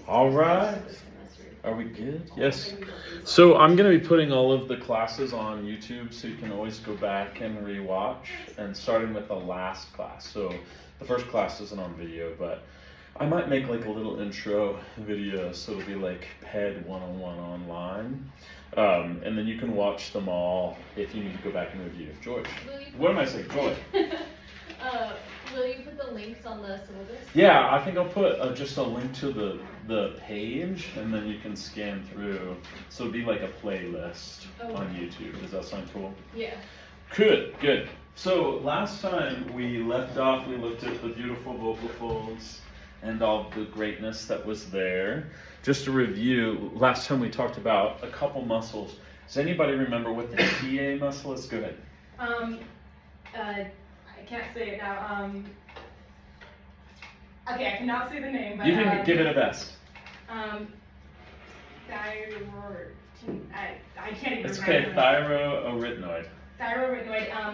All right. Are we good? Yes. So I'm going to be putting all of the classes on YouTube so you can always go back and rewatch, and starting with the last class. So the first class isn't on video, but I might make like a little intro video, so it'll be like Ped 101 online. And then you can watch them all if you need to go back and review. Joy. What am I saying? Joy. Will you put the links on the syllabus? Yeah, I think I'll put just a link to the page, and then you can scan through. So it'll be like a playlist on YouTube. Does that sound cool? Yeah. Good. So last time we left off, we looked at the beautiful vocal folds and all the greatness that was there. Just to review, last time we talked about a couple muscles. Does anybody remember what the TA muscle is? Go ahead. I can't say it now. Okay, I cannot say the name, but you can give it a best. Thyroid. I can't even It's remember. okay. Thyroarytenoid. Thyroid,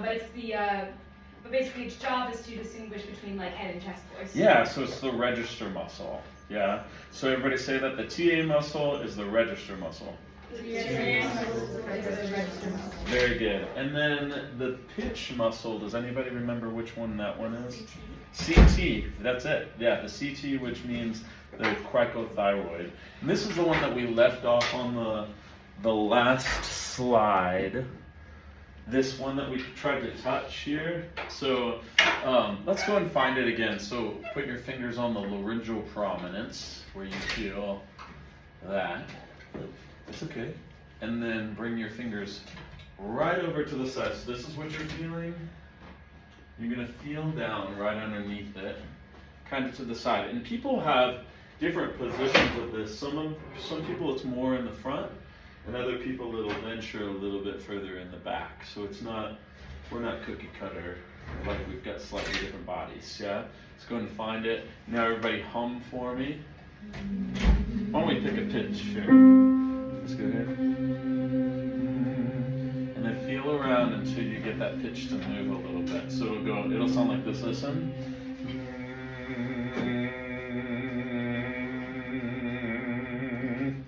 but it's the but basically its job is to distinguish between like head and chest voice. Yeah, so it's the register muscle. Yeah. So everybody say that the TA muscle is the register muscle. Very good. And then the pitch muscle, does anybody remember which one that one is? CT, that's it. Yeah, the CT, which means the cricothyroid. And this is the one that we left off on the last slide. This one that we tried to touch here. So let's go and find it again. So put your fingers on the laryngeal prominence where you feel that. It's okay. And then bring your fingers right over to the side. So this is what you're feeling. You're going to feel down right underneath it, kind of to the side. And people have different positions of this. Some people it's more in the front, and other people it'll venture a little bit further in the back. So we're not cookie cutter, like we've got slightly different bodies. Yeah? Let's go and find it. Now everybody hum for me. Why don't we pick a pitch here? Let's go ahead. And then feel around until you get that pitch to move a little bit. So it'll sound like this. Listen.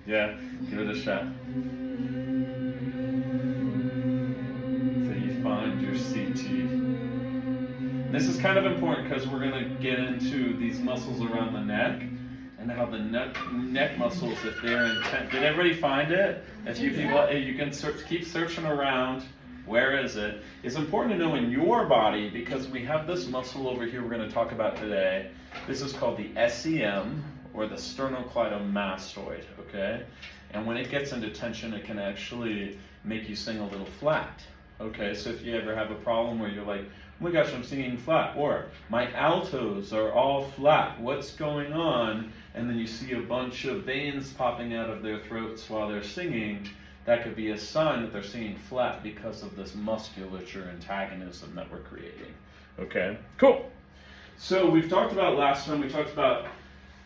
Yeah, give it a shot. Until you find your CT. This is kind of important because we're going to get into these muscles around the neck. And how the neck muscles, if they're intent. Did everybody find it? If you people, you can keep searching around. Where is it? It's important to know in your body because we have this muscle over here we're going to talk about today. This is called the SEM, or the sternocleidomastoid, okay? And when it gets into tension, it can actually make you sing a little flat, okay? So if you ever have a problem where you're like, oh my gosh, I'm singing flat, or my altos are all flat, what's going on? And then you see a bunch of veins popping out of their throats while they're singing, that could be a sign that they're singing flat because of this musculature antagonism that we're creating. Okay, cool. So we've talked about last time, we talked about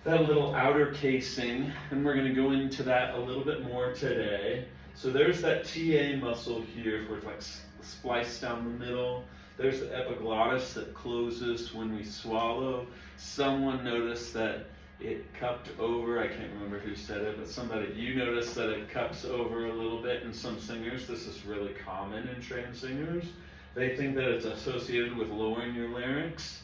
that little outer casing, and we're going to go into that a little bit more today. So there's that TA muscle here where it's like spliced down the middle. There's the epiglottis that closes when we swallow. Someone noticed that it cupped over. I can't remember who said it, but you noticed that it cups over a little bit in some singers. This is really common in trained singers. They think that it's associated with lowering your larynx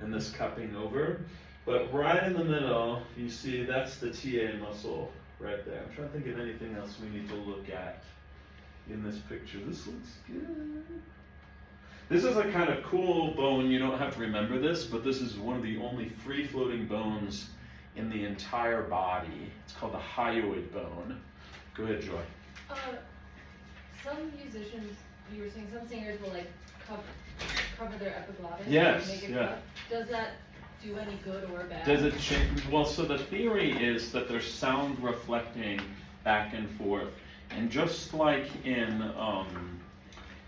and this cupping over. But right in the middle, you see that's the TA muscle right there. I'm trying to think of anything else we need to look at in this picture. This looks good. This is a kind of cool bone. You don't have to remember this, but this is one of the only free-floating bones in the entire body. It's called the hyoid bone. Go ahead, Joy. Some musicians, you were saying, some singers will like cover their epiglottis. Yes, and make it yeah. cut. Does that do any good or bad? Does it change? Well, so the theory is that there's sound reflecting back and forth. And just like in,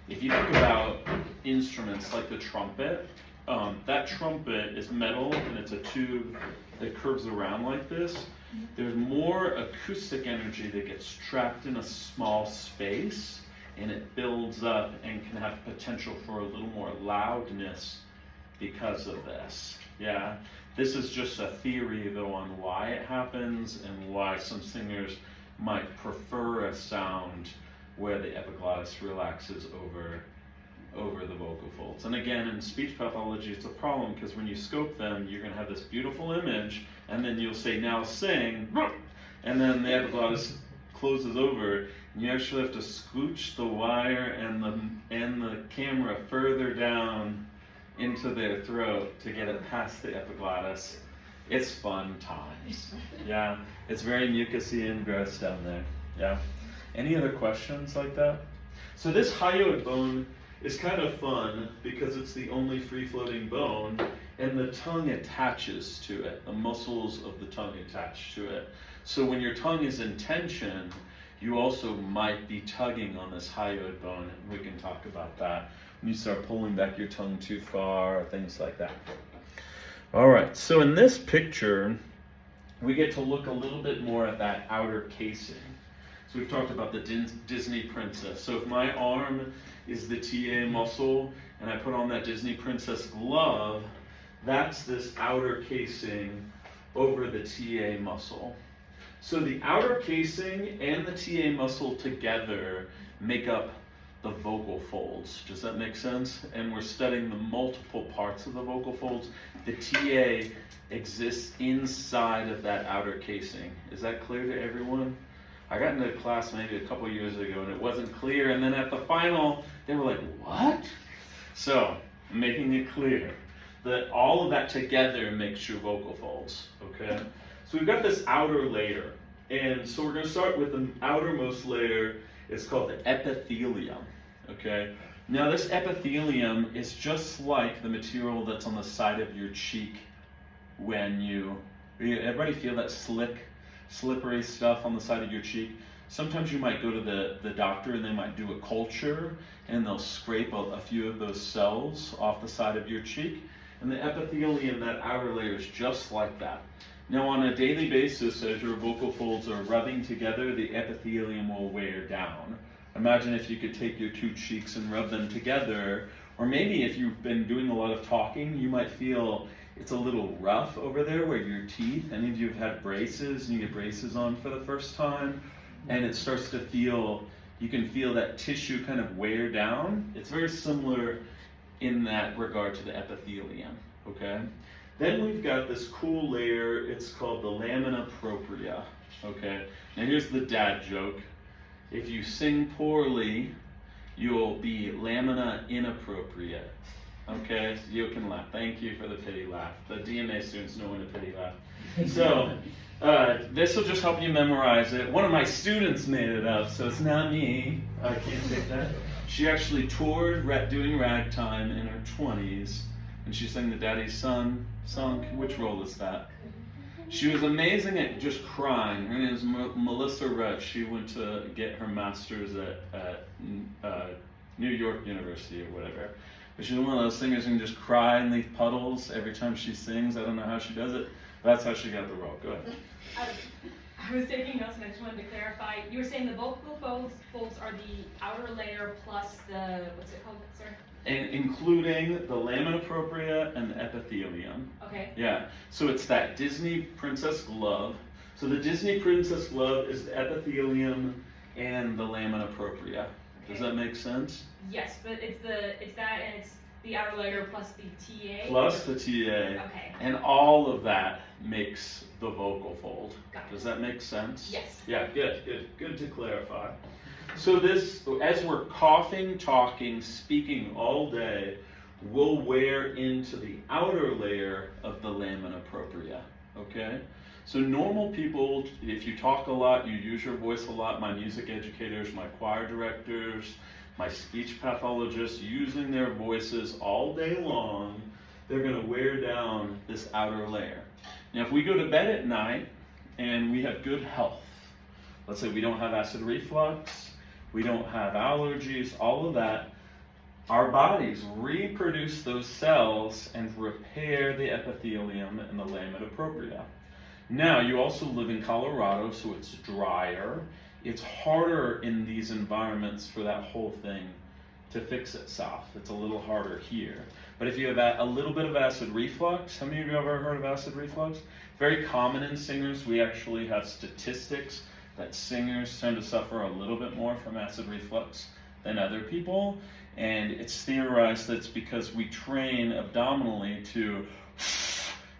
if you think about instruments like the trumpet, that trumpet is metal and it's a tube that curves around like this. There's more acoustic energy that gets trapped in a small space, and it builds up and can have potential for a little more loudness because of this. Yeah, this is just a theory though on why it happens and why some singers might prefer a sound where the epiglottis relaxes over the vocal folds. And again, in speech pathology, it's a problem because when you scope them, you're going to have this beautiful image, and then you'll say, now sing, and then the epiglottis closes over, and you actually have to scooch the wire and the camera further down into their throat to get it past the epiglottis. It's fun times. Yeah, it's very mucousy and gross down there. Yeah. Any other questions like that? So this hyoid bone is kind of fun because it's the only free-floating bone, and the tongue attaches to it. The muscles of the tongue attach to it. So when your tongue is in tension, you also might be tugging on this hyoid bone, and we can talk about that when you start pulling back your tongue too far, things like that. All right, so in this picture, we get to look a little bit more at that outer casing. So we've talked about the Disney princess. So if my arm is the TA muscle and I put on that Disney princess glove, that's this outer casing over the TA muscle. So the outer casing and the TA muscle together make up the vocal folds. Does that make sense? And we're studying the multiple parts of the vocal folds. The TA exists inside of that outer casing. Is that clear to everyone? I got into class maybe a couple years ago and it wasn't clear, and then at the final they were like, what? So I'm making it clear that all of that together makes your vocal folds, okay? So we've got this outer layer, and so we're going to start with the outermost layer. It's called the epithelium, okay? Now this epithelium is just like the material that's on the side of your cheek when everybody feel that slippery stuff on the side of your cheek? Sometimes you might go to the doctor and they might do a culture and they'll scrape a few of those cells off the side of your cheek. And the epithelium, that outer layer, is just like that. Now on a daily basis, as your vocal folds are rubbing together, the epithelium will wear down. Imagine if you could take your two cheeks and rub them together, or maybe if you've been doing a lot of talking, you might feel it's a little rough over there where your teeth, any of you have had braces and you get braces on for the first time, and it starts to feel, you can feel that tissue kind of wear down. It's very similar in that regard to the epithelium, okay? Then we've got this cool layer, it's called the lamina propria, okay? Now here's the dad joke. If you sing poorly, you'll be lamina inappropriate. Okay, you can laugh. Thank you for the pity laugh. The DMA students know when to pity laugh. So, this will just help you memorize it. One of my students made it up, so it's not me. I can't take that. She actually toured doing ragtime in her 20s, and she sang the Daddy's Son song. Which role is that? She was amazing at just crying. Her name is Melissa Rett. She went to get her master's at New York University or whatever. But she's one of those singers who can just cry and leave puddles every time she sings. I don't know how she does it, but that's how she got the role. Go ahead. I was taking notes and I just wanted to clarify. You were saying the vocal folds are the outer layer plus the, what's it called, sir? And including the lamina propria and the epithelium. Okay. Yeah, so it's that Disney princess glove. So the Disney princess glove is the epithelium and the lamina propria. Does that make sense? Yes, but it's that and it's the outer layer plus the TA. Plus the TA. Okay. And all of that makes the vocal fold. Got it. Does that make sense? Yes. Yeah, good to clarify. So this, as we're coughing, talking, speaking all day, we'll wear into the outer layer of the lamina propria, okay? So normal people, if you talk a lot, you use your voice a lot, my music educators, my choir directors, my speech pathologists, using their voices all day long, they're gonna wear down this outer layer. Now if we go to bed at night and we have good health, let's say we don't have acid reflux, we don't have allergies, all of that, our bodies reproduce those cells and repair the epithelium and the lamina propria. Now, you also live in Colorado, so it's drier. It's harder in these environments for that whole thing to fix itself. It's a little harder here. But if you have a little bit of acid reflux, how many of you have ever heard of acid reflux? Very common in singers. We actually have statistics that singers tend to suffer a little bit more from acid reflux than other people. And it's theorized that it's because we train abdominally to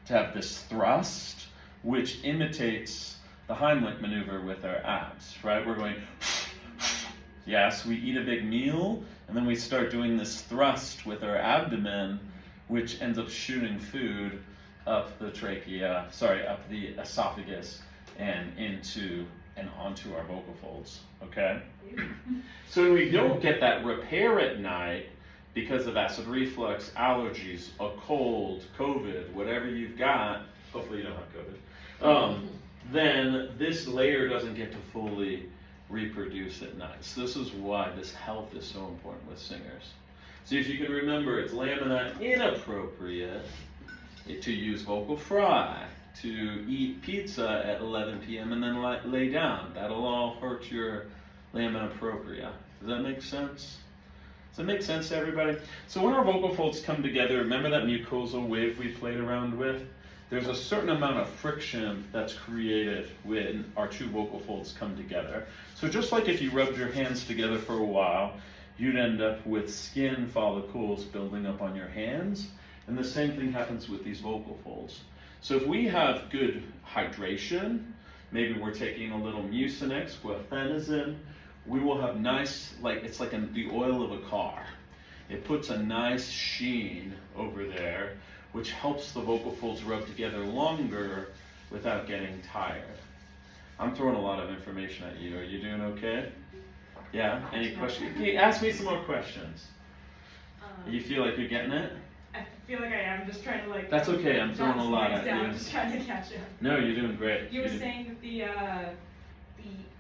have this thrust, which imitates the Heimlich maneuver with our abs, right? We're going, yes, we eat a big meal, and then we start doing this thrust with our abdomen, which ends up shooting food up the trachea, up the esophagus and into and onto our vocal folds, okay? So when we don't get that repair at night because of acid reflux, allergies, a cold, COVID, whatever you've got, hopefully you don't have COVID, then this layer doesn't get to fully reproduce at night. So this is why this health is so important with singers. So if you can remember, it's lamina inappropriate to use vocal fry, to eat pizza at 11 p.m. and then lay down. That'll all hurt your lamina propria. Does that make sense? Does that make sense to everybody? So when our vocal folds come together, remember that mucosal wave we played around with? There's a certain amount of friction that's created when our two vocal folds come together. So just like if you rubbed your hands together for a while, you'd end up with skin follicles building up on your hands. And the same thing happens with these vocal folds. So if we have good hydration, maybe we're taking a little Mucinex, guaifenesin, we will have nice, it's like the oil of a car. It puts a nice sheen over there, which helps the vocal folds rub together longer without getting tired. I'm throwing a lot of information at you. Are you doing okay? Yeah? Any questions? Can you ask me some more questions? You feel like you're getting it? I feel like I am just trying to That's okay, I'm throwing a lot at down, you. just trying to catch up. No, you're doing great. You were saying that the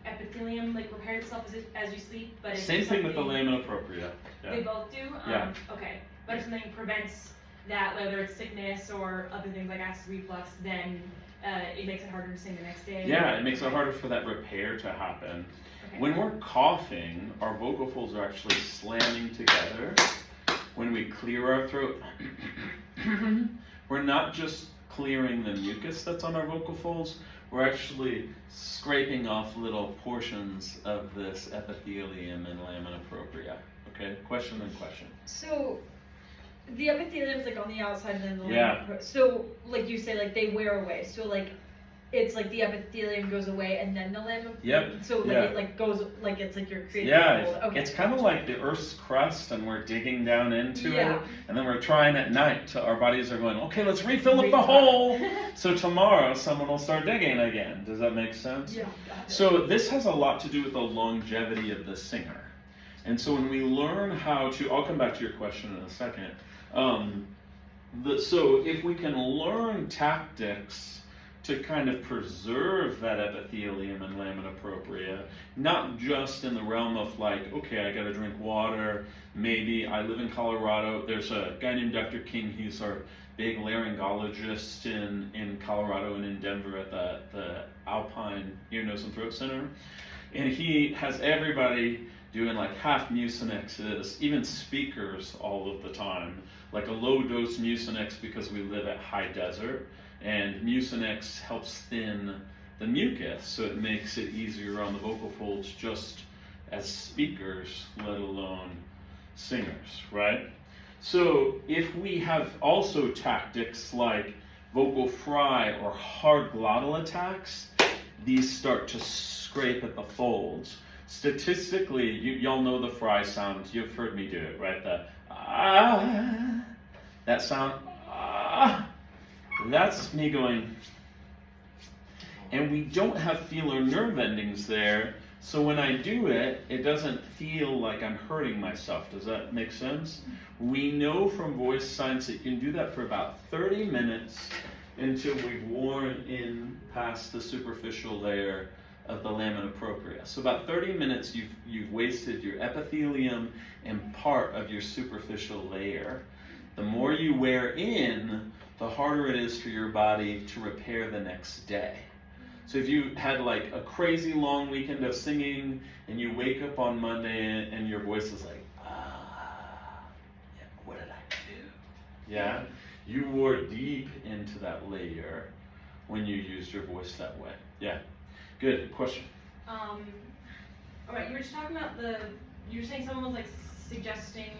epithelium repairs itself as you sleep, but it's same thing with the lamina propria. Yeah. They both do? Yeah. Okay, but if something prevents that, whether it's sickness or other things like acid reflux, then it makes it harder to sing the next day? Yeah, it makes it harder for that repair to happen. Okay. When we're coughing, our vocal folds are actually slamming together. When we clear our throat, we're not just clearing the mucus that's on our vocal folds, we're actually scraping off little portions of this epithelium and lamina propria. Okay, question and question. So the epithelium's on the outside and then the Yeah. so you say they wear away. So it's the epithelium goes away and then the lamina. Yep. So yeah. It goes it's you're creating. Yeah, Okay. it's kind of like the Earth's crust, and we're digging down into Yeah. it, and then we're trying at night. Our bodies are going, okay, let's refill up the hole. So tomorrow, someone will start digging again. Does that make sense? Yeah. So this has a lot to do with the longevity of the singer, and so when we learn how to, I'll come back to your question in a second. So if we can learn tactics to kind of preserve that epithelium and lamina propria, not just in the realm of okay, I gotta drink water, maybe I live in Colorado, there's a guy named Dr. King, he's our big laryngologist in Colorado and in Denver at the Alpine Ear, Nose, and Throat Center, and he has everybody doing half Mucinexes, even speakers all of the time, a low dose Mucinex because we live at high desert. And Mucinex helps thin the mucus, so it makes it easier on the vocal folds just as speakers, let alone singers, right? So if we have also tactics like vocal fry or hard glottal attacks, these start to scrape at the folds. Statistically, y'all know the fry sound. You've heard me do it, right? The ah, that sound, ah. That's me going, and we don't have feeler nerve endings there, so when I do it, it doesn't feel like I'm hurting myself. Does that make sense? We know from voice science that you can do that for about 30 minutes until we've worn in past the superficial layer of the lamina propria. So about 30 minutes you've wasted your epithelium and part of your superficial layer. The more you wear in, the harder it is for your body to repair the next day. So if you had a crazy long weekend of singing and you wake up on Monday and your voice is Yeah, you wore deep into that layer when you used your voice that way. Yeah, good question. All right, you were just talking about you were saying someone was like suggesting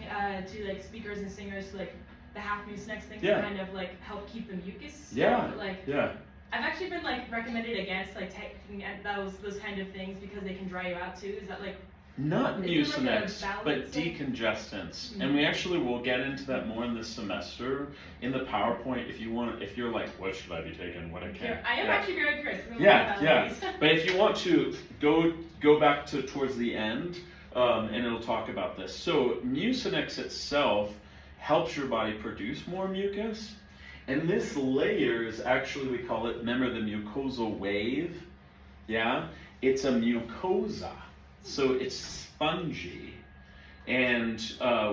to like speakers and singers to like the half Mucinex thing Yeah. to kind of like help keep the mucus. Yeah, Like, yeah. I've actually been like recommended against like taking those kind of things because they can dry you out too. Is that like? Not Is there, like, a Mucinex, balance but of- decongestants. Mhm. And we actually will get into that more in this semester. In the PowerPoint, if you're like, what should I be taking, what I can't. I am Yeah. actually very curious. I'm gonna Yeah, learn yeah. about these. But if you want to go back to towards the end, and it'll talk about this. So Mucinex itself helps your body produce more mucus, and this layer is actually, we call it, remember the mucosal wave? Yeah, it's a mucosa, so it's spongy. And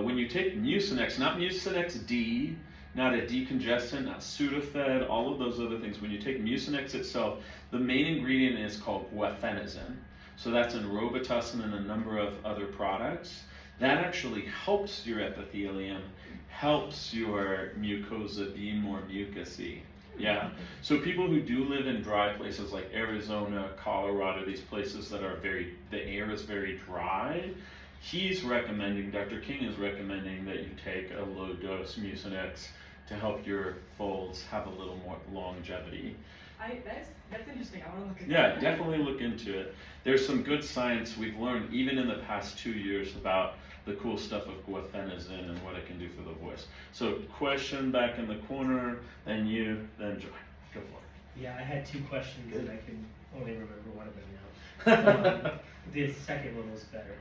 when you take Mucinex, not Mucinex D, not a decongestant, not Sudafed, all of those other things. When you take Mucinex itself, the main ingredient is called guaifenesin. So that's in Robitussin and a number of other products. That actually helps your epithelium, helps your mucosa be more mucousy. Yeah. So people who do live in dry places like Arizona, Colorado, these places that are the air is very dry, he's recommending, Dr. King is recommending that you take a low dose Mucinex to help your folds have a little more longevity. That's interesting. I want to look at Yeah, that. definitely look into it. There's some good science we've learned even in the past 2 years about the cool stuff of guaifenesin and what it can do for the voice. So question back in the corner, then you, then Joy. Go for it. Yeah, I had two questions Good. and I can only remember one of them now. The second one was better.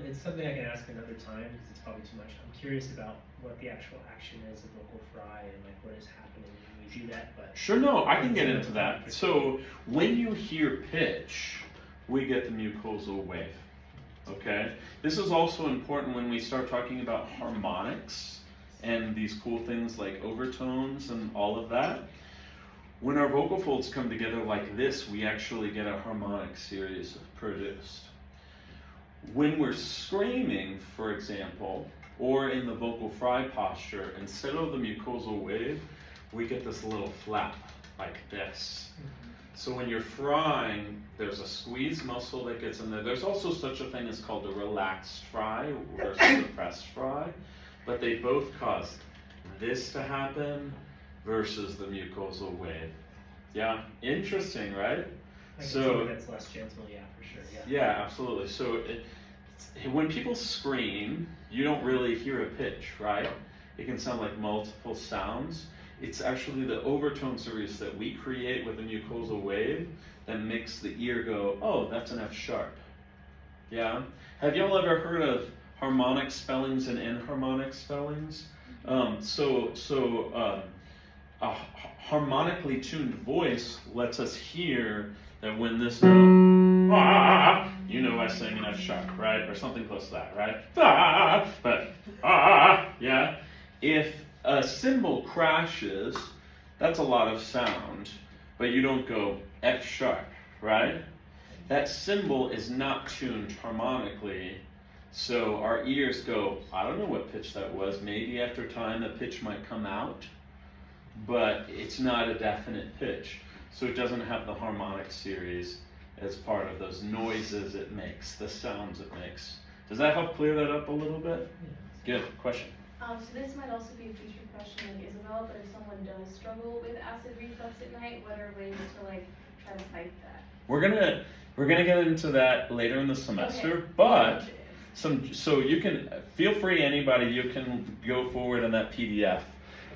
It's something I can ask another time because it's probably too much. I'm curious about what the actual action is of vocal fry and like what is happening when you do that. But Sure, no, I can get into that. So when you hear pitch, we get the mucosal wave. Okay? This is also important when we start talking about harmonics and these cool things like overtones and all of that. When our vocal folds come together like this, we actually get a harmonic series produced. When we're screaming, for example, or in the vocal fry posture, instead of the mucosal wave, we get this little flap like this. So when you're frying, there's a squeeze muscle that gets in there. There's also such a thing as called a relaxed fry versus a pressed fry, but they both cause this to happen versus the mucosal wave. Yeah, interesting, right? I can So see that's less gentle, yeah, for sure. Yeah. yeah, absolutely. So when people scream, you don't really hear a pitch, right? It can sound like multiple sounds. It's actually the overtone series that we create with a mucosal wave that makes the ear go, oh, that's an F sharp. Yeah? Have y'all ever heard of harmonic spellings and enharmonic spellings? A harmonically tuned voice lets us hear that when this goes, you know I sing an F sharp, right? Or something close to that, right? Yeah. If a cymbal crashes, that's a lot of sound, but you don't go F sharp, right? That cymbal is not tuned harmonically, so our ears go, I don't know what pitch that was. Maybe after time the pitch might come out, but it's not a definite pitch. So it doesn't have the harmonic series as part of those noises it makes, the sounds it makes. Does that help clear that up a little bit? Good question. So this might also be a future question like Isabel, but if someone does struggle with acid reflux at night, what are ways to like try to fight that? We're gonna get into that later in the semester, Okay. but so you can feel free, anybody, you can go forward in that PDF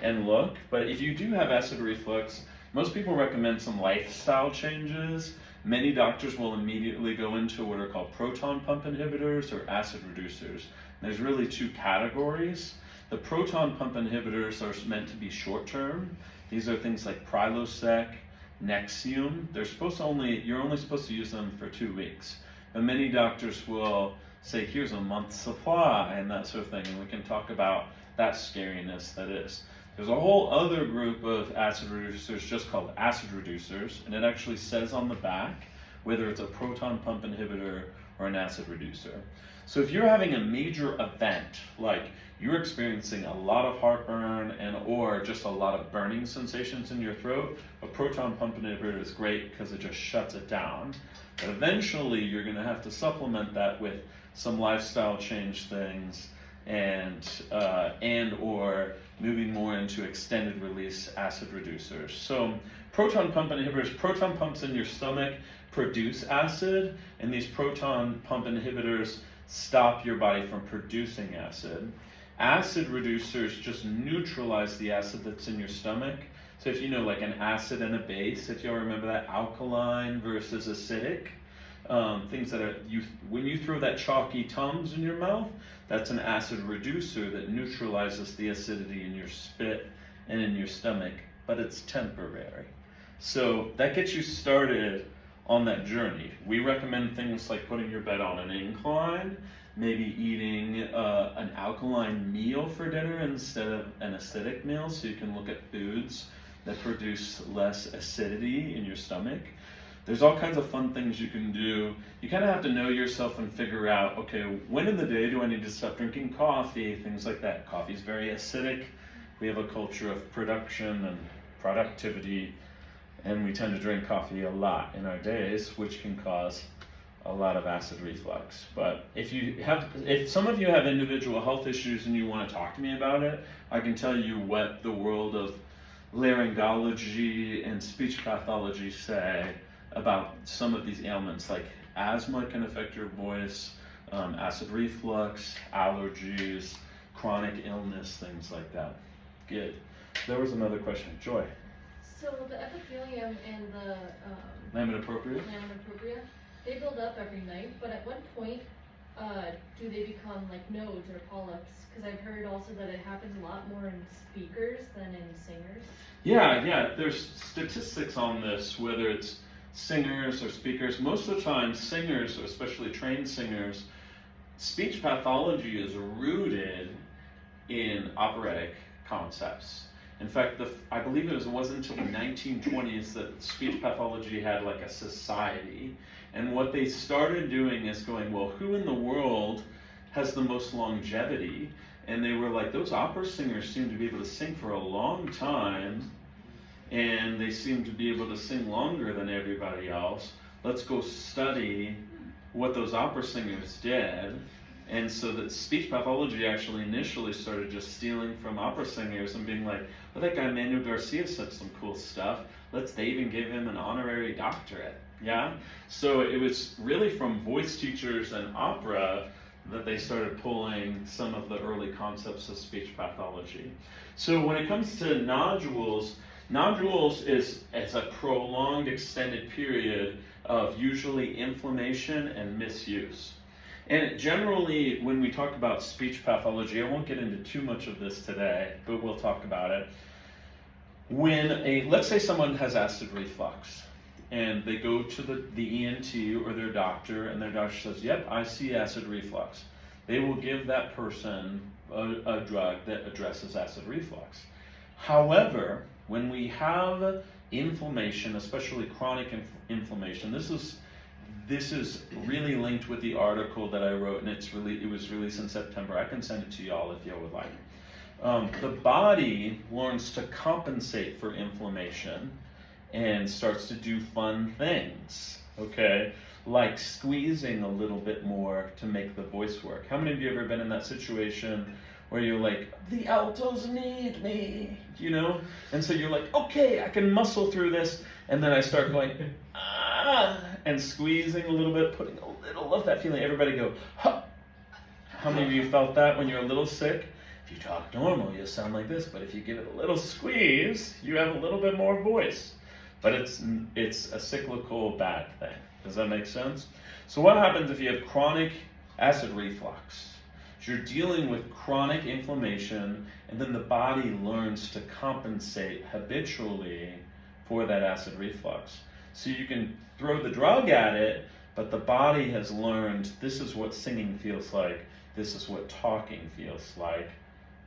and look. But if you do have acid reflux, most people recommend some lifestyle changes. Many doctors will immediately go into what are called proton pump inhibitors or acid reducers. There's really two categories. The proton pump inhibitors are meant to be short term. These are things like Prilosec, Nexium. You're only supposed to use them for 2 weeks. But many doctors will say, here's a month's supply and that sort of thing. And we can talk about that scariness that is. There's a whole other group of acid reducers just called acid reducers. And it actually says on the back whether it's a proton pump inhibitor or an acid reducer. So if you're having a major event, like you're experiencing a lot of heartburn and or just a lot of burning sensations in your throat, a proton pump inhibitor is great because it just shuts it down. But eventually you're going to have to supplement that with some lifestyle change things and or moving more into extended release acid reducers. So proton pump inhibitors, proton pumps in your stomach produce acid, and these proton pump inhibitors stop your body from producing acid. Acid reducers just neutralize the acid that's in your stomach. So if you know, like an acid and a base, if y'all remember that, alkaline versus acidic, things that are, when you throw that chalky Tums in your mouth, that's an acid reducer that neutralizes the acidity in your spit and in your stomach, but it's temporary. So that gets you started on that journey. We recommend things like putting your bed on an incline, maybe eating an alkaline meal for dinner instead of an acidic meal, so you can look at foods that produce less acidity in your stomach. There's all kinds of fun things you can do. You kind of have to know yourself and figure out, okay, when in the day do I need to stop drinking coffee, things like that. Coffee's very acidic. We have a culture of production and productivity, and we tend to drink coffee a lot in our days, which can cause a lot of acid reflux. But if some of you have individual health issues and you want to talk to me about it, I can tell you what the world of laryngology and speech pathology say about some of these ailments, like asthma can affect your voice, acid reflux, allergies, chronic illness, things like that. Good. There was another question. Joy. So the epithelium and the Lamina propria? lamina propria, they build up every night, but at what point do they become like nodes or polyps? Because I've heard also that it happens a lot more in speakers than in singers. Yeah, there's statistics on this, whether it's singers or speakers. Most of the time, singers, especially trained singers, speech pathology is rooted in operatic concepts. In fact, I believe it wasn't until the 1920s that speech pathology had like a society. And what they started doing is going, well, who in the world has the most longevity? And they were like, those opera singers seem to be able to sing for a long time, and they seem to be able to sing longer than everybody else. Let's go study what those opera singers did. And so that speech pathology actually initially started just stealing from opera singers and being like, well, that guy Manuel Garcia said some cool stuff. They even gave him an honorary doctorate. Yeah? So it was really from voice teachers and opera that they started pulling some of the early concepts of speech pathology. So when it comes to nodules is a prolonged, extended period of usually inflammation and misuse. And generally, when we talk about speech pathology, I won't get into too much of this today, but we'll talk about it. Let's say someone has acid reflux, and they go to the ENT or their doctor, and their doctor says, yep, I see acid reflux. They will give that person a drug that addresses acid reflux. However, when we have inflammation, especially chronic inflammation, this is really linked with the article that I wrote, and it was released in September. I can send it to y'all if y'all would like. The body learns to compensate for inflammation and starts to do fun things, okay? Like squeezing a little bit more to make the voice work. How many of you have ever been in that situation where you're like, the altos need me, you know? And so you're like, okay, I can muscle through this. And then I start going, and squeezing a little bit, putting a little of that feeling. Everybody go, huh. How many of you felt that when you're a little sick? If you talk normal, you'll sound like this, but if you give it a little squeeze, you have a little bit more voice. But it's a cyclical bad thing. Does that make sense? So what happens if you have chronic acid reflux? You're dealing with chronic inflammation, and then the body learns to compensate habitually for that acid reflux. So you can throw the drug at it, but the body has learned this is what singing feels like, this is what talking feels like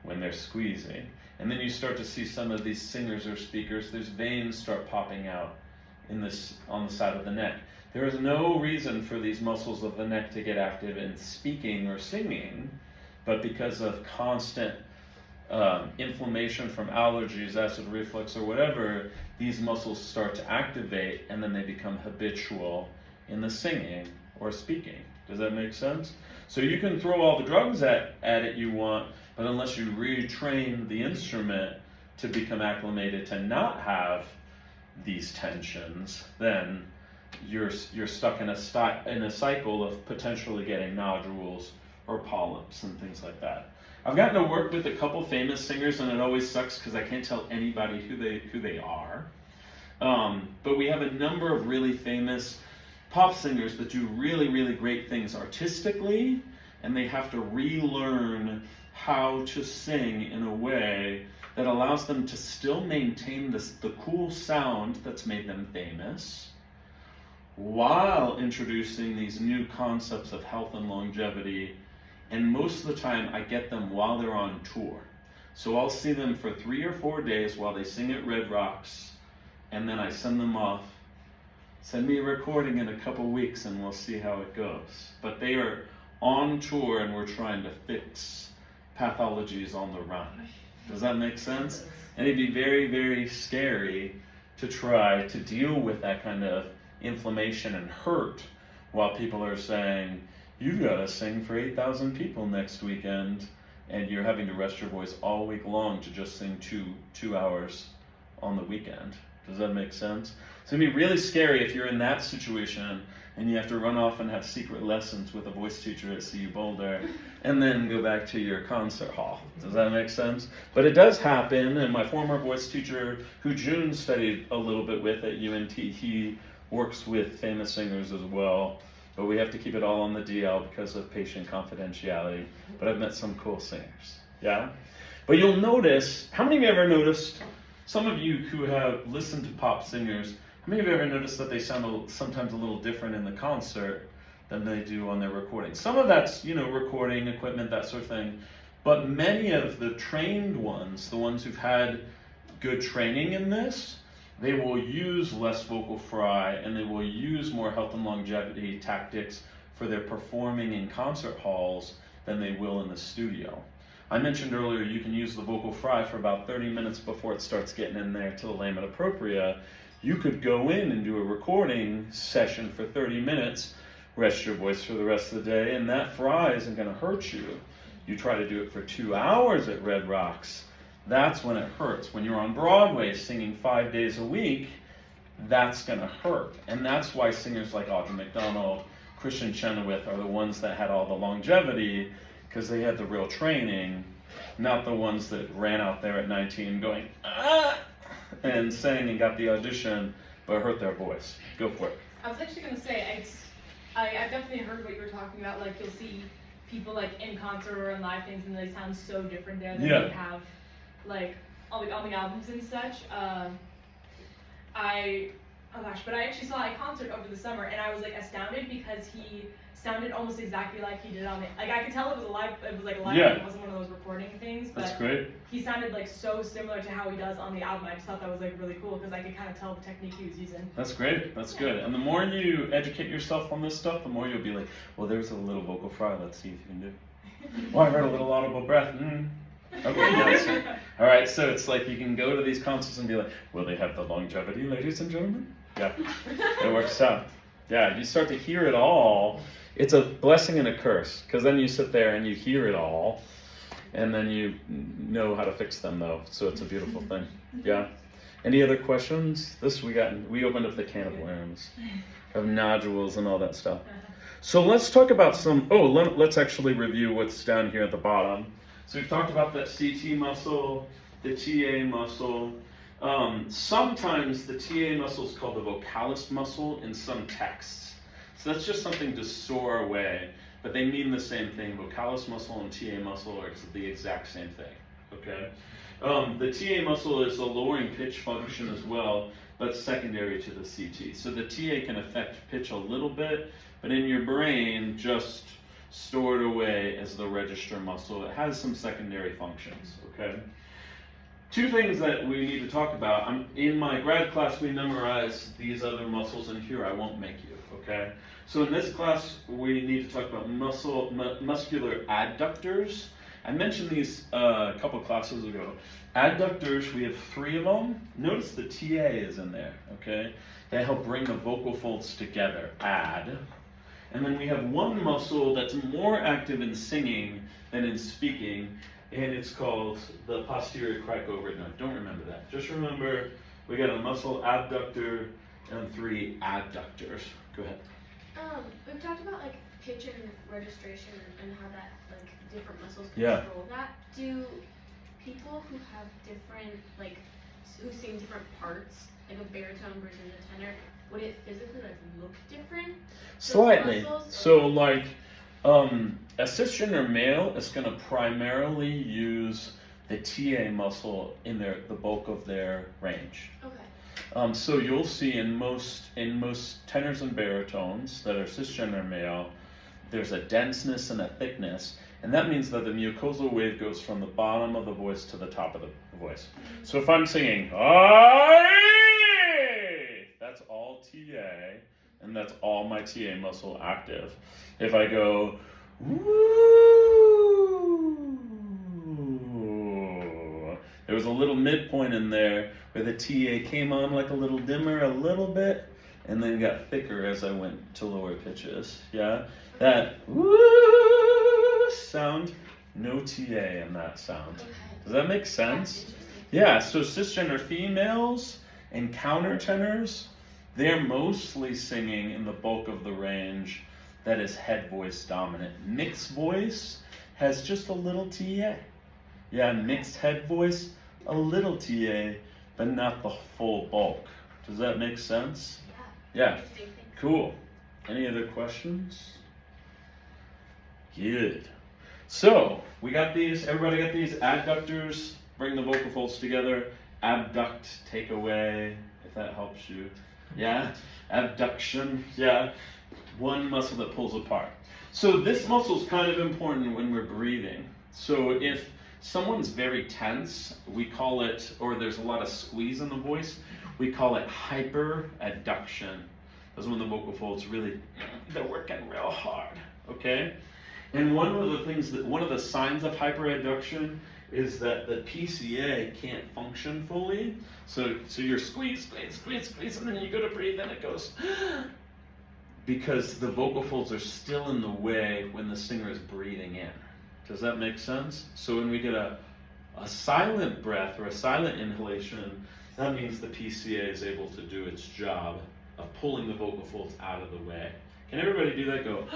when they're squeezing. And then you start to see some of these singers or speakers, there's veins start popping out on the side of the neck. There is no reason for these muscles of the neck to get active in speaking or singing, but because of constant inflammation from allergies, acid reflux, or whatever, these muscles start to activate, and then they become habitual in the singing or speaking. Does that make sense? So you can throw all the drugs at it you want, but unless you retrain the instrument to become acclimated to not have these tensions, then you're stuck in a cycle of potentially getting nodules or polyps and things like that. I've gotten to work with a couple famous singers, and it always sucks because I can't tell anybody who they are. But we have a number of really famous pop singers that do really, really great things artistically, and they have to relearn how to sing in a way that allows them to still maintain the cool sound that's made them famous, while introducing these new concepts of health and longevity. And most of the time I get them while they're on tour. So I'll see them for 3 or 4 days while they sing at Red Rocks, and then I send them off. Send me a recording in a couple weeks and we'll see how it goes. But they are on tour and we're trying to fix pathologies on the run. Does that make sense? And it'd be very, very scary to try to deal with that kind of inflammation and hurt while people are saying, you've got to sing for 8,000 people next weekend, and you're having to rest your voice all week long to just sing two hours on the weekend. Does that make sense? So it'd be really scary if you're in that situation and you have to run off and have secret lessons with a voice teacher at CU Boulder and then go back to your concert hall. Does that make sense? But it does happen, and my former voice teacher, who June studied a little bit with at UNT, he works with famous singers as well. But we have to keep it all on the DL because of patient confidentiality. But I've met some cool singers, yeah? But you'll notice, how many of you ever noticed, some of you who have listened to pop singers, how many of you ever noticed that they sound sometimes a little different in the concert than they do on their recording? Some of that's, recording equipment, that sort of thing. But many of the trained ones, the ones who've had good training in this, they will use less vocal fry, and they will use more health and longevity tactics for their performing in concert halls than they will in the studio. I mentioned earlier you can use the vocal fry for about 30 minutes before it starts getting in there to the lamina propria. You could go in and do a recording session for 30 minutes, rest your voice for the rest of the day, and that fry isn't going to hurt you. You try to do it for 2 hours at Red Rocks, that's when it hurts. When you're on Broadway singing 5 days a week, that's going to hurt. And that's why singers like Audra McDonald, Christian Chenoweth are the ones that had all the longevity, because they had the real training, not the ones that ran out there at 19 going, ah, and sang and got the audition, but hurt their voice. Go for it. I was actually going to say, I've definitely heard what you were talking about. Like, you'll see people like in concert or in live things, and they sound so different there than they have like on the albums and such. I actually saw a concert over the summer, and I was like astounded because he sounded almost exactly like he did on the, like I could tell it was a live, it wasn't one of those recording things, but that's great. He sounded like so similar to how he does on the album. I just thought that was like really cool because I could kind of tell the technique he was using. That's great, that's good. And the more you educate yourself on this stuff, the more you'll be like, well, there's a little vocal fry, let's see if you can do. Well, I heard a little audible breath, Okay, nice. All right, so it's like you can go to these concerts and be like, will they have the longevity, ladies and gentlemen? Yeah, it works out. Yeah, you start to hear it all. It's a blessing and a curse, because then you sit there and you hear it all, and then you know how to fix them, though. So it's a beautiful thing. Yeah. Any other questions? We opened up the can of worms, of nodules and all that stuff. So let's talk about let's actually review what's down here at the bottom. So we've talked about that CT muscle, the TA muscle. Sometimes the TA muscle is called the vocalis muscle in some texts. So that's just something to store away, but they mean the same thing. Vocalis muscle and TA muscle are the exact same thing, okay? The TA muscle is a lowering pitch function as well, but secondary to the CT. So the TA can affect pitch a little bit, but in your brain, just store it away as the register muscle. It has some secondary functions, okay? two things that we need to talk about. In my grad class, we memorize these other muscles, and here I won't make you, okay? So in this class, we need to talk about muscular adductors. I mentioned these a couple classes ago. Adductors, we have 3 of them. Notice the TA is in there, okay? They help bring the vocal folds together, add. And then we have one muscle that's more active in singing than in speaking, and it's called the posterior cricothyroid. No, don't remember that. Just remember we got a muscle abductor and 3 adductors. Go ahead. We've talked about like pitch and registration and how that like different muscles Yeah. control that. Do people who have different who sing different parts, like a baritone versus a tenor, would it physically like look different? Slightly. Muscles, So like a cisgender male is going to primarily use the TA muscle in the bulk of their range. Okay. So you'll see in most tenors and baritones that are cisgender male, there's a denseness and a thickness, and that means that the mucosal wave goes from the bottom of the voice to the top of the voice. So if I'm singing, "Aye," that's all TA, and that's all my TA muscle active. If I go, "Woo," there was a little midpoint in there where the TA came on like a little dimmer a little bit, and then got thicker as I went to lower pitches. Yeah, that "woo" sound, no TA in that sound. Okay. Does that make That's sense? interesting. Yeah, so cisgender females and countertenors, they're mostly singing in the bulk of the range that is head voice dominant. Mixed voice has just a little TA. Yeah, mixed head voice, a little TA, but not the full bulk. Does that make sense? Yeah. Interesting. Thanks. Cool. Any other questions? Good. So, we got these, everybody got these adductors, bring the vocal folds together, abduct, take away, if that helps you. Yeah? Abduction, yeah. One muscle that pulls apart. So this muscle is kind of important when we're breathing. So if someone's very tense, we call it, or there's a lot of squeeze in the voice, we call it hyperadduction. That's when the vocal folds really, they're working real hard, okay? And one of the signs of hyperadduction is that the PCA can't function fully. So you're squeeze, and then you go to breathe and it goes, because the vocal folds are still in the way when the singer is breathing in. Does that make sense? So when we get a silent breath or a silent inhalation, that means the PCA is able to do its job of pulling the vocal folds out of the way. Can everybody do that? Go.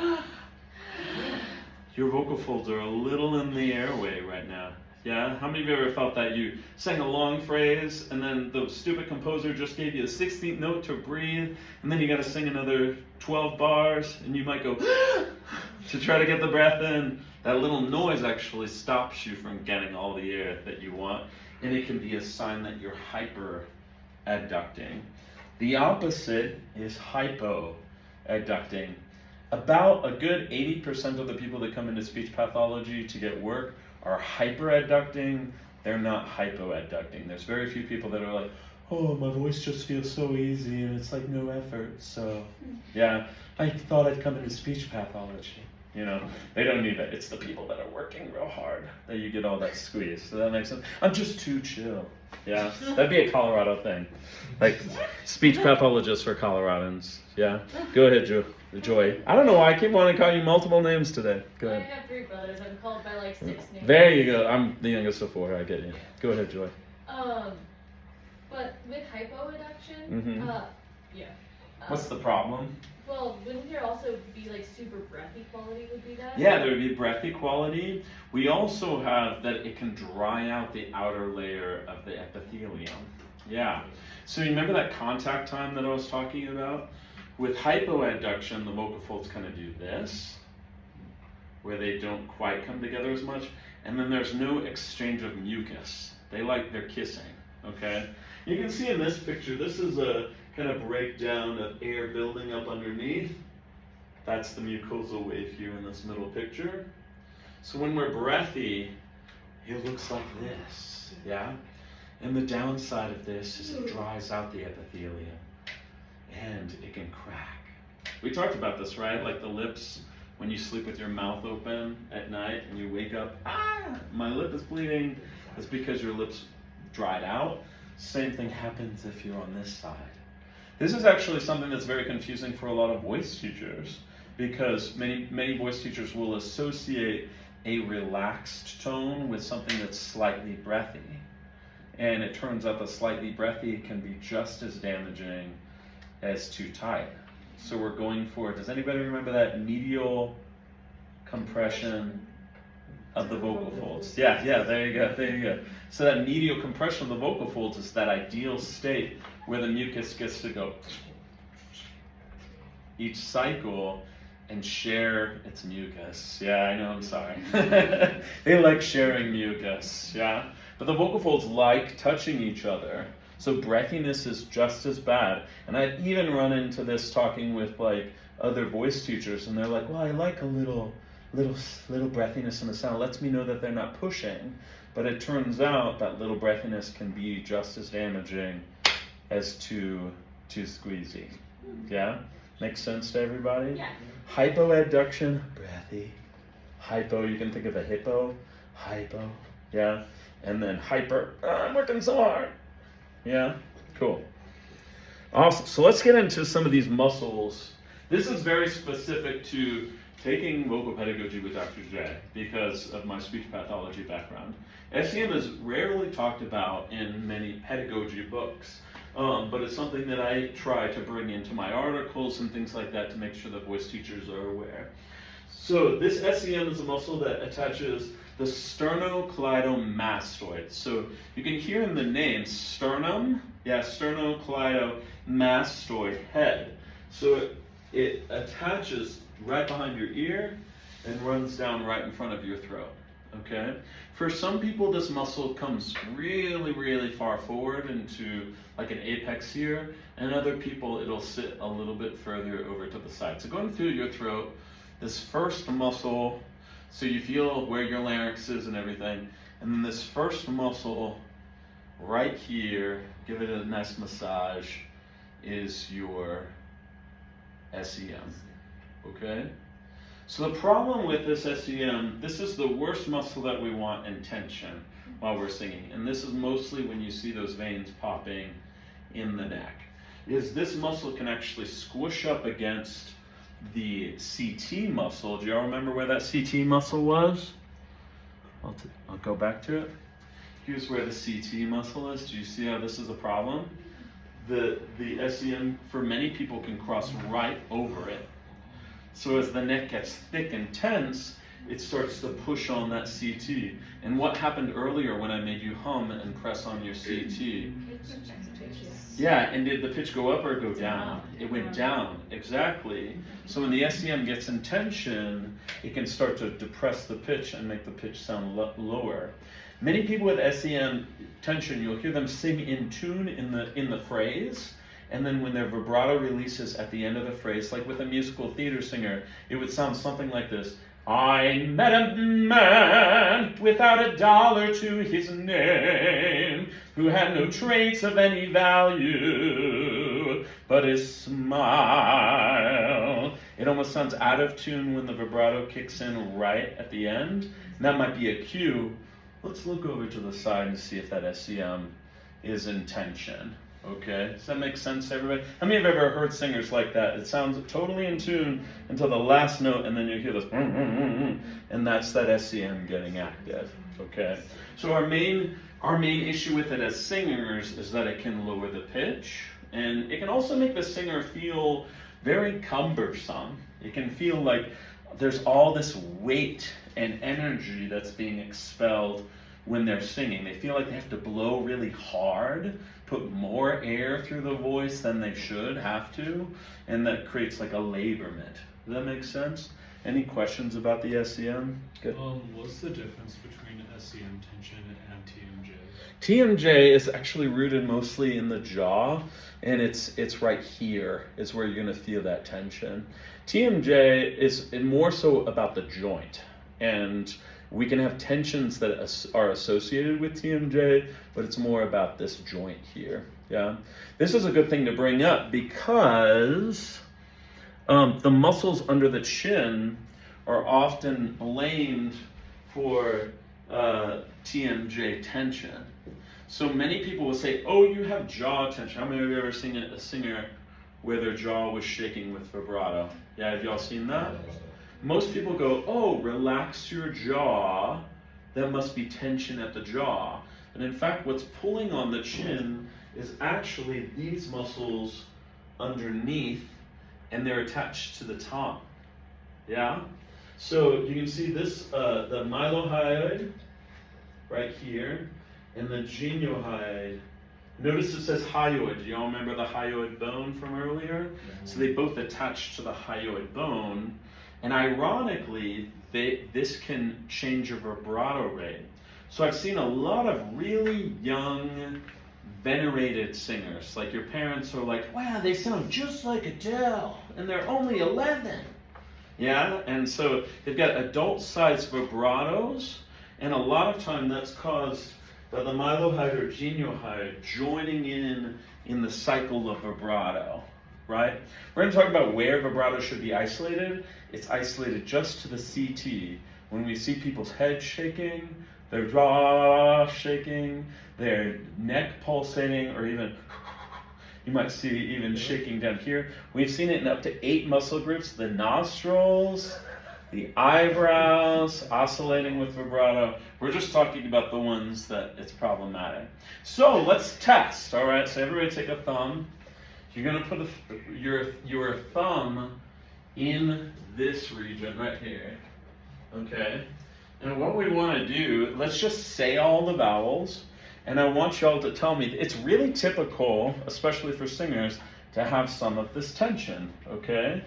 Your vocal folds are a little in the airway right now. Yeah? How many of you ever felt that you sang a long phrase and then the stupid composer just gave you a 16th note to breathe, and then you got to sing another 12 bars and you might go to try to get the breath in. That little noise actually stops you from getting all the air that you want, and it can be a sign that you're hyperadducting. The opposite is hypoadducting. About a good 80% of the people that come into speech pathology to get work are hyperadducting. They're not hypoadducting. There's very few people that are like, oh, my voice just feels so easy and it's like no effort. So yeah, I thought I'd come into speech pathology. You know, they don't need that. It's the people that are working real hard that you get all that squeeze. So that makes sense. I'm just too chill. Yeah, that'd be a Colorado thing. Like speech pathologists for Coloradans. Yeah, go ahead, Joy. I don't know why I keep wanting to call you multiple names today. Go I ahead. have 3 brothers. I'm called by like 6 names. There you go. I'm the youngest of 4. I get you. Go ahead, Joy. But with hypoadduction, Mhm. yeah. What's the problem? Well, wouldn't there also be like super breathy quality would be that? Yeah, there would be breathy quality. We also have that it can dry out the outer layer of the epithelium. Yeah. So you remember that contact time that I was talking about? With hypoadduction, the vocal folds kind of do this, where they don't quite come together as much, and then there's no exchange of mucus. They're kissing, okay? You can see in this picture, this is a kind of breakdown of air building up underneath. That's the mucosal wave here in this middle picture. So when we're breathy, it looks like this, yeah? And the downside of this is it dries out the epithelium and it can crack. We talked about this, right? Like the lips, when you sleep with your mouth open at night and you wake up, my lip is bleeding. It's because your lips dried out. Same thing happens if you're on this side. This is actually something that's very confusing for a lot of voice teachers, because many voice teachers will associate a relaxed tone with something that's slightly breathy. And it turns out that slightly breathy can be just as damaging as too tight. So we're going for, does anybody remember that medial compression of the vocal folds? Yeah, there you go. So that medial compression of the vocal folds is that ideal state where the mucus gets to go each cycle and share its mucus. Yeah, I know, I'm sorry. They like sharing mucus, yeah? But the vocal folds like touching each other. So breathiness is just as bad. And I've even run into this talking with like other voice teachers, and they're like, well, I like a little breathiness in the sound. It lets me know that they're not pushing. But it turns out that little breathiness can be just as damaging as too squeezy. Yeah? Makes sense to everybody? Yeah. Hypoadduction, breathy. Hypo, you can think of a hippo. Hypo, yeah? And then hyper, I'm working so hard. Yeah? Cool. Awesome. So let's get into some of these muscles. This is very specific to taking vocal pedagogy with Dr. J because of my speech pathology background. SEM is rarely talked about in many pedagogy books, but it's something that I try to bring into my articles and things like that to make sure that voice teachers are aware. So this SEM is a muscle that attaches the sternocleidomastoid. So you can hear in the name sternum, sternocleidomastoid head. So it attaches right behind your ear and runs down right in front of your throat, okay? For some people, this muscle comes really, really far forward into like an apex here, and other people, it'll sit a little bit further over to the side. So go and feel your throat. This first muscle, so you feel where your larynx is and everything, and then this first muscle right here, give it a nice massage, is your SEM, okay? So the problem with this SEM, this is the worst muscle that we want in tension while we're singing, and this is mostly when you see those veins popping in the neck, is this muscle can actually squish up against the CT muscle. Do y'all remember where that CT muscle was? I'll go back to it. Here's where the CT muscle is. Do you see how this is a problem? The SEM for many people can cross right over it. So as the neck gets thick and tense, it starts to push on that CT. And what happened earlier when I made you hum and press on your CT? Yeah, and did the pitch go up or go down? It went down, exactly. So when the SEM gets in tension, it can start to depress the pitch and make the pitch sound lower. Many people with SEM tension, you'll hear them sing in tune in the phrase, and then when their vibrato releases at the end of the phrase, like with a musical theater singer, it would sound something like this. I met a man without $1 to his name, who had no traits of any value but his smile. It almost sounds out of tune when the vibrato kicks in right at the end. And that might be a cue. Let's look over to the side and see if that SEM is in tension. Okay, does that make sense to everybody? How many have ever heard singers like that? It sounds totally in tune until the last note, and then you hear this, and that's that SEM getting active. Okay, so our main issue with it as singers is that it can lower the pitch, and it can also make the singer feel very cumbersome. It can feel like there's all this weight and energy that's being expelled when they're singing. They feel like they have to blow really hard, put more air through the voice than they should have to, and that creates like a laborment. Does that make sense? Any questions about the SEM? Good. What's the difference between SEM tension and TMJ? TMJ is actually rooted mostly in the jaw, and it's right here is where you're going to feel that tension. TMJ is more so about the joint, and We can have tensions that are associated with TMJ, but it's more about this joint here. Yeah, this is a good thing to bring up because the muscles under the chin are often blamed for TMJ tension. So many people will say, oh, you have jaw tension. How many of you have ever seen a singer where their jaw was shaking with vibrato? Yeah, have y'all seen that? Most people go, oh, relax your jaw. That must be tension at the jaw. And in fact, what's pulling on the chin is actually these muscles underneath, and they're attached to the top. Yeah? So you can see this, the mylohyoid right here, and the geniohyoid. Notice it says hyoid. Do y'all remember the hyoid bone from earlier? So they both attach to the hyoid bone, and ironically, this can change your vibrato rate. So I've seen a lot of really young, venerated singers. Like your parents are like, wow, they sound just like Adele, and they're only 11. Yeah, and so they've got adult-sized vibratos, and a lot of time that's caused by the mylohyoid or geniohyoid joining in the cycle of vibrato, right? We're going to talk about where vibrato should be isolated. It's isolated just to the CT. When we see people's head shaking, their jaw shaking, their neck pulsating, or even you might see even shaking down here. We've seen it in up to 8 muscle groups: the nostrils, the eyebrows, oscillating with vibrato. We're just talking about the ones that it's problematic. So let's test, all right? So everybody take a thumb. You're gonna put your thumb in this region right here, okay? And what we wanna do, let's just say all the vowels, and I want y'all to tell me, it's really typical, especially for singers, to have some of this tension, okay?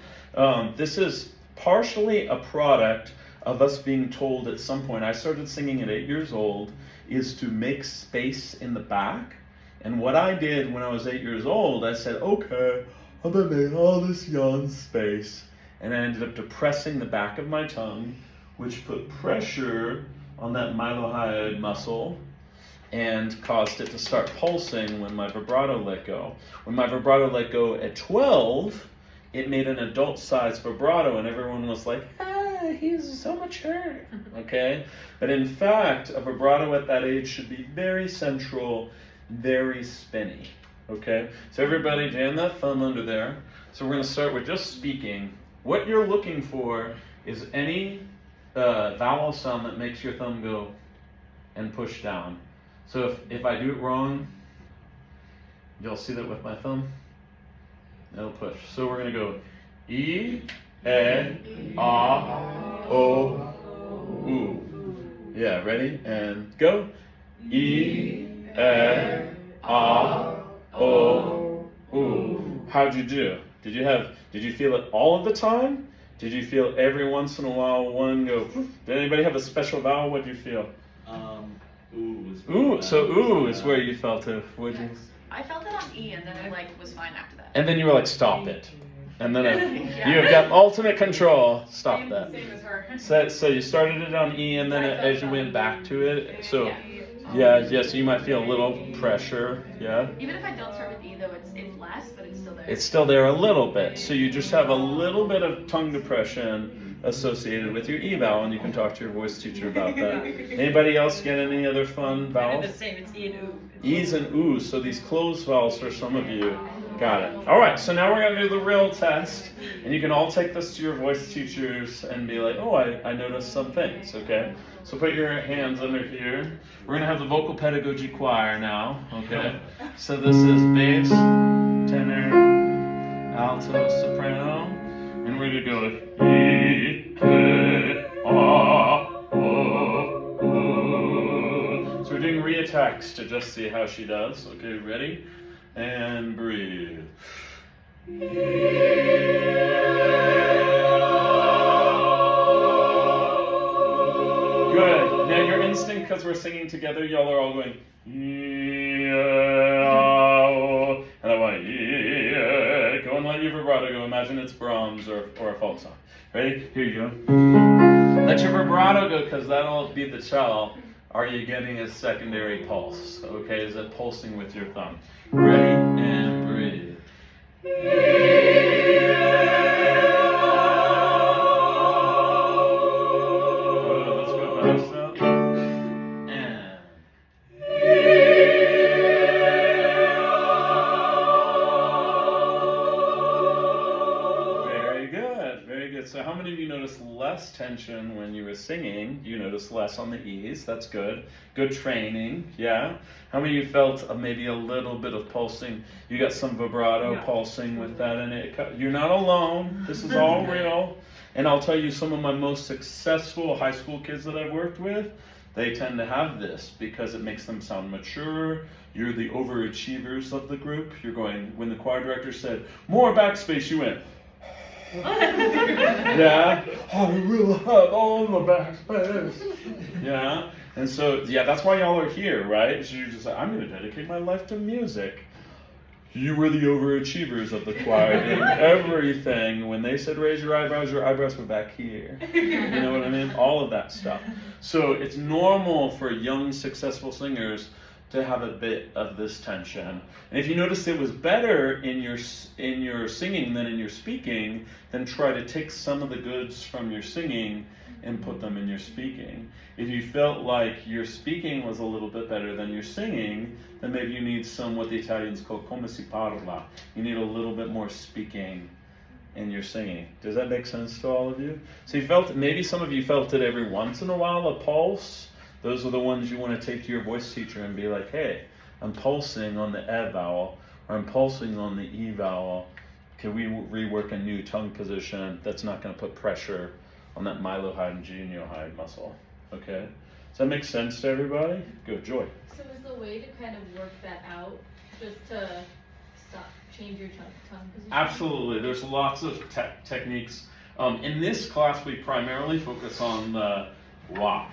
This is partially a product of us being told at some point, I started singing at 8 years old, is to make space in the back. And what I did when I was 8 years old, I said, okay, I'm gonna make all this yawn space. And I ended up depressing the back of my tongue, which put pressure on that mylohyoid muscle and caused it to start pulsing when my vibrato let go. When my vibrato let go at 12, it made an adult-sized vibrato, and everyone was like, ah, he's so mature, okay? But in fact, a vibrato at that age should be very central, very spinny, okay? So everybody jam that thumb under there. So we're gonna start with just speaking. What you're looking for is any vowel sound that makes your thumb go and push down. So if I do it wrong, you'll see that with my thumb. It'll push. So we're gonna go E, E, A, O, U. Yeah, ready? And go. E, E, A, O, U. How'd you do? Did you feel it all of the time? Did you feel every once in a while one go? Did anybody have a special vowel? What'd you feel? Ooh. Ooh. So ooh is where you felt it. Would you? I felt it on E, and then I was fine after that. And then you were like, stop it. And then you have got ultimate control. Stop that. Same as her. So you started it on E, and then as you went back to it, so so you might feel a little pressure, yeah. Even if I don't start with E, though, it's less, but it's still there. It's still there a little bit. So you just have a little bit of tongue depression associated with your E vowel, and you can talk to your voice teacher about that. Anybody else get any other fun vowels? The same. It's E and Oo. E's and Oo's, so these closed vowels for some of you. Got it. All right, so now we're going to do the real test, and you can all take this to your voice teachers and be like, oh, I noticed some things, okay? So put your hands under here. We're going to have the vocal pedagogy choir now, okay? So this is bass, tenor, alto, soprano, and we're going to go E, A, O, U. So we're doing reattacks to just see how she does. Okay, ready? And breathe. Good. Now your instinct, because we're singing together, y'all are all going, and I want, go and let your vibrato go. Imagine it's Brahms or a folk song. Ready? Here you go. Let your vibrato go, because that'll be the tell. Are you getting a secondary pulse? Okay, is it pulsing with your thumb? Ready and breathe. Good, let's go past that. And very good, very good. So how many of you noticed less tension when you were singing? You noticed less on the E's. That's good. Good training, yeah. How many of you felt maybe a little bit of pulsing? You got some vibrato pulsing with that in it. You're not alone. This is all real. And I'll tell you, some of my most successful high school kids that I've worked with, they tend to have this because it makes them sound mature. You're the overachievers of the group. You're going, when the choir director said, more backspace, you went, yeah, I will have all the backspace. Yeah, and so, yeah, that's why y'all are here, right? So you're just like, I'm going to dedicate my life to music. You were the overachievers of the choir, doing everything. When they said raise your eyebrows were back here. You know what I mean? All of that stuff. So it's normal for young, successful singers to have a bit of this tension. And if you notice it was better in your singing than in your speaking, then try to take some of the goods from your singing and put them in your speaking. If you felt like your speaking was a little bit better than your singing, then maybe you need some, what the Italians call come si parla. You need a little bit more speaking in your singing. Does that make sense to all of you? So you felt, maybe some of you felt it every once in a while, a pulse. Those are the ones you want to take to your voice teacher and be like, hey, I'm pulsing on the E vowel, or I'm pulsing on the E vowel. Can we rework a new tongue position that's not going to put pressure on that mylohyoid and geniohyoid muscle? Okay? Does that make sense to everybody? Good, Joy. So is the way to kind of work that out just to change your tongue position? Absolutely. There's lots of techniques. In this class, we primarily focus on the why.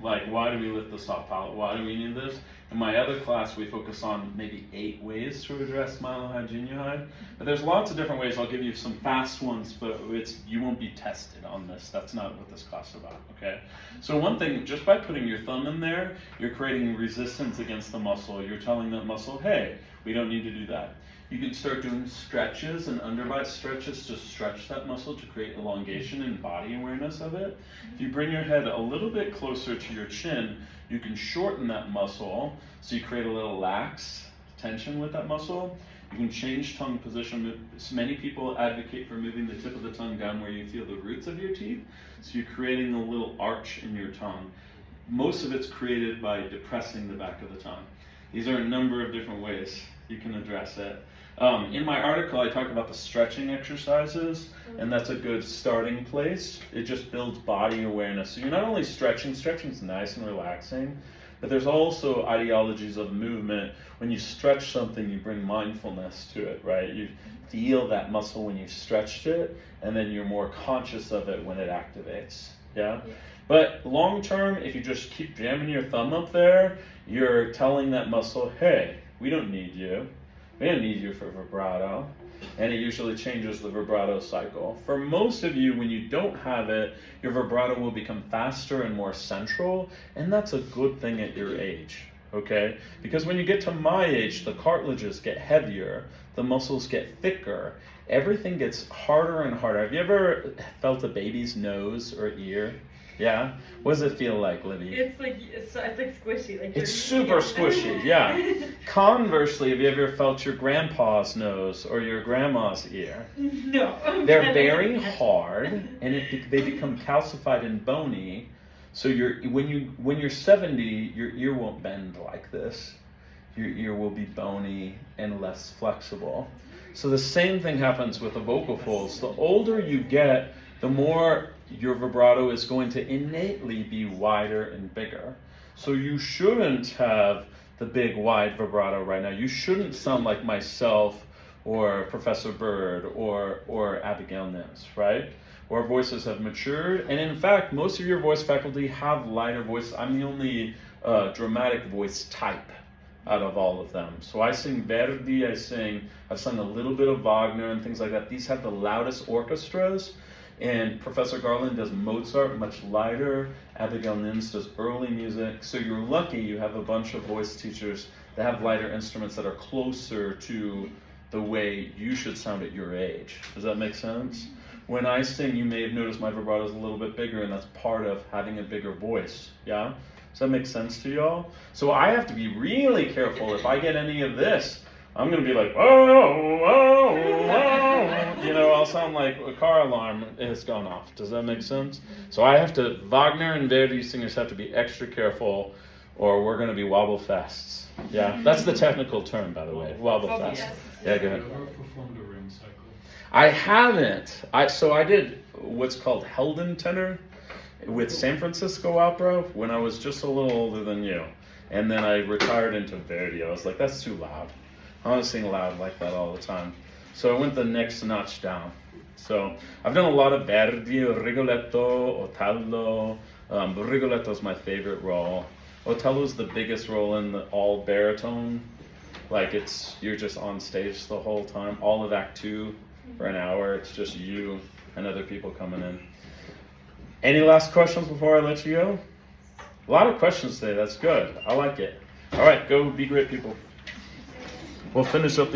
Like, why do we lift the soft palate? Why do we need this? In my other class, we focus on maybe 8 ways to address mylohyoid, geniohyoid. But there's lots of different ways. I'll give you some fast ones, but you won't be tested on this. That's not what this class is about, okay? So one thing, just by putting your thumb in there, you're creating resistance against the muscle. You're telling that muscle, hey, we don't need to do that. You can start doing stretches and underbite stretches to stretch that muscle to create elongation and body awareness of it. If you bring your head a little bit closer to your chin, you can shorten that muscle so you create a little lax tension with that muscle. You can change tongue position. Many people advocate for moving the tip of the tongue down where you feel the roots of your teeth. So you're creating a little arch in your tongue. Most of it's created by depressing the back of the tongue. These are a number of different ways you can address it. In my article, I talk about the stretching exercises, and that's a good starting place. It just builds body awareness. So you're not only stretching's nice and relaxing, but there's also ideologies of movement. When you stretch something, you bring mindfulness to it, right? You feel that muscle when you've stretched it, and then you're more conscious of it when it activates, yeah? But long term, if you just keep jamming your thumb up there, you're telling that muscle, hey, we don't need you. We don't need you for vibrato. And it usually changes the vibrato cycle. For most of you, when you don't have it, your vibrato will become faster and more central, and that's a good thing at your age, okay? Because when you get to my age, the cartilages get heavier, the muscles get thicker, everything gets harder and harder. Have you ever felt a baby's nose or ear? Yeah? What does it feel like, Libby? It's like squishy. Like it's super squishy, yeah. Conversely, have you ever felt your grandpa's nose or your grandma's ear? No. They're very hard, and they become calcified and bony. So when you're 70, your ear won't bend like this. Your ear will be bony and less flexible. So the same thing happens with the vocal folds. The older you get, the more your vibrato is going to innately be wider and bigger. So you shouldn't have the big wide vibrato right now. You shouldn't sound like myself or Professor Bird or Abigail Nims, right? Our voices have matured, and in fact, most of your voice faculty have lighter voice. I'm the only dramatic voice type out of all of them. So I sing Verdi, I've sung a little bit of Wagner and things like that. These have the loudest orchestras. And Professor Garland does Mozart, much lighter. Abigail Nims does early music. So you're lucky you have a bunch of voice teachers that have lighter instruments that are closer to the way you should sound at your age. Does that make sense? When I sing, you may have noticed my vibrato is a little bit bigger, and that's part of having a bigger voice. Yeah? Does that make sense to y'all? So I have to be really careful. If I get any of this, I'm going to be like, oh, oh, oh. You know, I'll sound like a car alarm has gone off. Does that make sense? So I have to, Wagner and Verdi singers have to be extra careful, or we're going to be wobble fests. Yeah, that's the technical term, by the way, wobble fest. Yeah, go ahead. Have you ever performed a ring cycle? I haven't. So I did what's called Helden tenor with San Francisco Opera when I was just a little older than you. And then I retired into Verdi. I was like, that's too loud. I want to sing loud like that all the time. So I went the next notch down. So I've done a lot of Verdi, Rigoletto, Otello. Rigoletto is my favorite role. Otello's the biggest role in the all baritone. Like you're just on stage the whole time. All of Act 2 for an hour. It's just you and other people coming in. Any last questions before I let you go? A lot of questions today. That's good. I like it. All right, go be great people. We'll finish up the